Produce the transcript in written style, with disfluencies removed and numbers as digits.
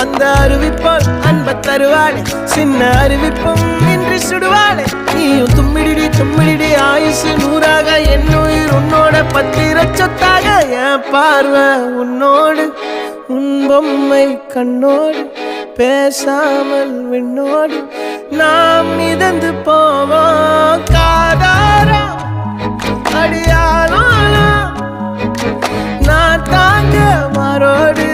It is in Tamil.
அந்த அறிவிப்போல் அன்ப தருவாளே சின்ன அறிவிப்பும் இன்றி சுடுவாளே நீயும் தும்மிடி தும்மிடி ஆயுசு நூறாக என் உயிர் உன்னோட பத்திர சொத்தாக என் பார்வை உன்னோடு உன் பொம்மை கண்ணோடு பேசாமல் விண்ணோடு நாம் மிதந்து போவோம் காதாரா அடியாலும் நான் தாங்க மாறோடு